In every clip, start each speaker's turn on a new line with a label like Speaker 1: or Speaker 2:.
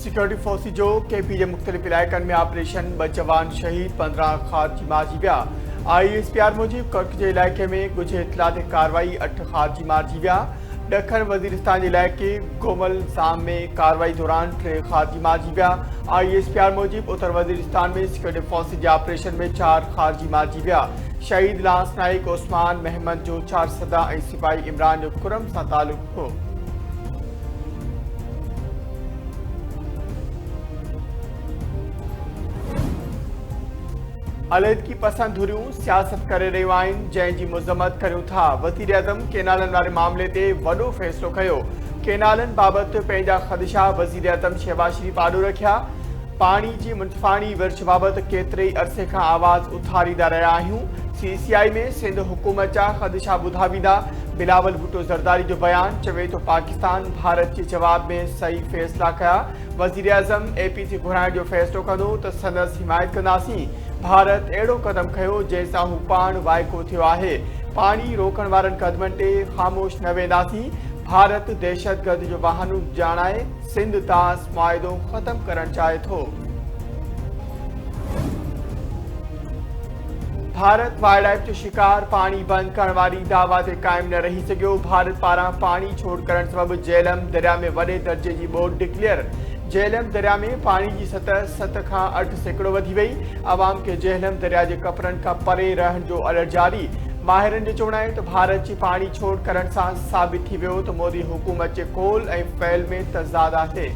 Speaker 1: Security force जो KP जे मुख़्तलिफ़ इलाइक़नि में ऑपरेशन 2 जवान शहीद 15 ख़ारजी मारिजी विया। ISPR मूजिब कर्क जे इलाइक़े में ॻुझे इतला ते कार्रवाई 8 ख़ारजी मारिजी विया। ॾखण वज़ीरिस्तान जे इलाइक़े गोमल ज़ाम में कार्रवाई दौरान 3 ख़ारजी मारिजी विया। ISPR मूजिब उत्तर वज़ीरिस्तान में सिक्योरिटी फोर्स जे ऑपरेशन में 4 ख़ारजी मारिजी विया। शहीद लांस नाइक उस्मान महमद जो 4 सदा ऐं सिपाही इमरान जो खुरम सां तालुक़ हो। अलहदगी पसंद हुरियूं सियासत करे रहियूं आहिनि, जंहिंजी मज़म्मत करियूं था। वज़ीर आज़म केनालनि वारे मामले ते वॾो फ़ैसिलो कयो। केनालनि बाबति पंहिंजा ख़दशा वज़ीर आज़म शहबाज शरीफ़ आॾो रखिया। पाणी जी मुंतफ़ाणी विर्छ बाबति केतिरे ई अरसे खां आवाज़ उथारींदा रहिया आहियूं। CCI में सिंध हुकूमत जा ख़दशा ॿुधा वेंदा। बिलावल भुट्टो ज़रदारी जो बयान चवे थो पाकिस्तान भारत जे जवाब में सही फ़ैसिला कया। वज़ीर आज़म APC घुराइण जो फ़ैसिलो कंदो त संदसि हिमायत कंदासीं। भारत अहिड़ो क़दम खयो जंहिंसां हू पाण वाइको थियो आहे। पाणी रोकण वारनि क़दमनि ते ख़ामोश न वेंदासीं। भारत दहशतगर्द जो बहानो ॼाणाए सिंध तास मुआहिदो ख़त्म करणु चाहे थो। भारत वाइल्ड लाइफ जो शिकार पाणी बंदि करण वारी दावा ते क़ाइमु न रही सघियो। भारत पारां पाणी छोड़ करण सबबि झेलम दरिया में वॾे दर्जे जी ॿोॾि डिक्लेयर। झेलम दरिया में पाणी जी सतह 7 खां 8 सैकड़ो वधी वई। अवाम खे झेलम दरिया जे कपरनि खां परे रहण जो अलर्ट जारी। माहिरनि जो चवणु आहे त भारत जी पाणी छोड़ करण सां साबित थी वियो त मोदी हुकूमत जे कौल ऐं फ़ैल में तज़ाद आहे।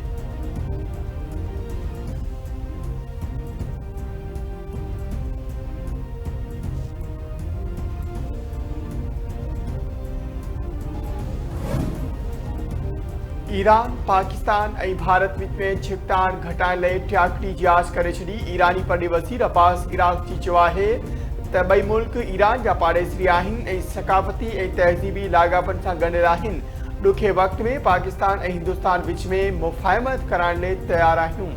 Speaker 1: ईरान पाकिस्तान ऐं भारत विच में छिकताण घटाइण लाइ टियाकटी जी आश करे छॾी। ईरानी परॾे वज़ीर अब्बास इराक़ची चयो आहे त ॿई मुल्क ईरान जा पाड़ेसरी आहिनि ऐं सक़ाफ़ती ऐं तहज़ीबी लाॻापनि सां ॻंढियल आहिनि। ॾुखे वक़्त में पाकिस्तान ऐं हिंदुस्तान विच में मुफ़ाहिमत कराइण लाइ तयारु आहियूं।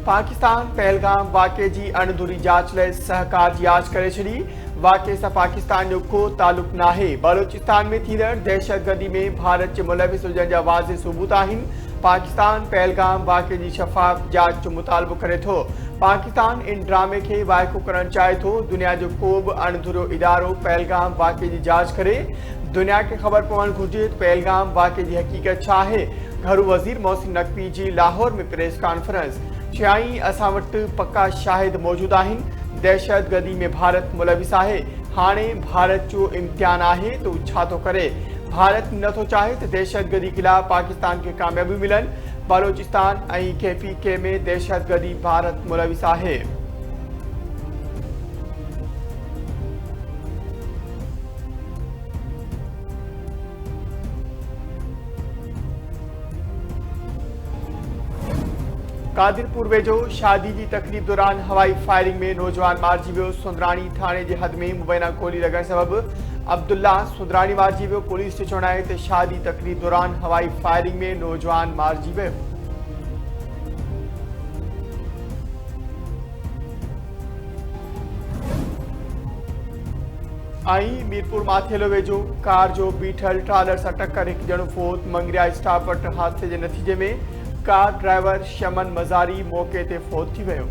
Speaker 1: पाकिस्तान पहलगाम वाक़े जी अणधूरी जांच लाइ सहकार जी आश करे छॾी। वाक़े सां पाकिस्तान जो को तालुक़ नाहे। बलोचिस्तान में थींदड़ दहशतगर्दी में भारत जे मुलविस हुजण जा वाज़े सबूत आहिनि। पाकिस्तान पहलगाम वाक़े जी शफ़ाफ़ जांच जो मुतालबो करे थो। पाकिस्तान इन ड्रामे खे वाइको करणु चाहे थो। दुनिया जो को बि अणधूरो इदारो पहलगाम वाक़े जी जांच करे। दुनिया खे ख़बर पवणु घुरिजे त पहलगाम वाक़े जी हक़ीक़त छा आहे। घरू वज़ीर मोहसिन नक़वी जी लाहौर में प्रेस कॉन्फ्रेंस। चयाईं असां वटि पक्का शाहिद मौजूदु आहिनि। दहशतगर्दी में भारत मुलविस आहे। हाणे भारत जो इम्तिहान आहे त हू छा थो करे। भारत नथो चाहे त दहशतगर्दी ख़िलाफ़ पाकिस्तान खे कामयाबी मिलनि। बलोचिस्तान ऐं KPK में दहशतगर्दी भारत मुलविस आहे। कादिरपुर वेझो शादी जी तकरीब दौरान हवाई फायरिंग में नौजवान मारिजी वियो। सुंदराणी थाणे जे हद में मुबैना गोली लॻण सबबि अब्दुल्ला सुंदराणी मारिजी वियो। पुलिस जो चवणु आहे त शादी तकरीब दौरान हवाई फायरिंग में नौजवान मारिजी वियो। ऐं मीरपुर माथेलो वेझो कार जो बीठल ट्रालर सां टक्कर, हिकु ॼणो फोत। मंगरिया स्टाफ वटि हादसे जे नतीजे में कार ड्राइवर शमन मज़ारी मौक़े ते फोत थी वियो।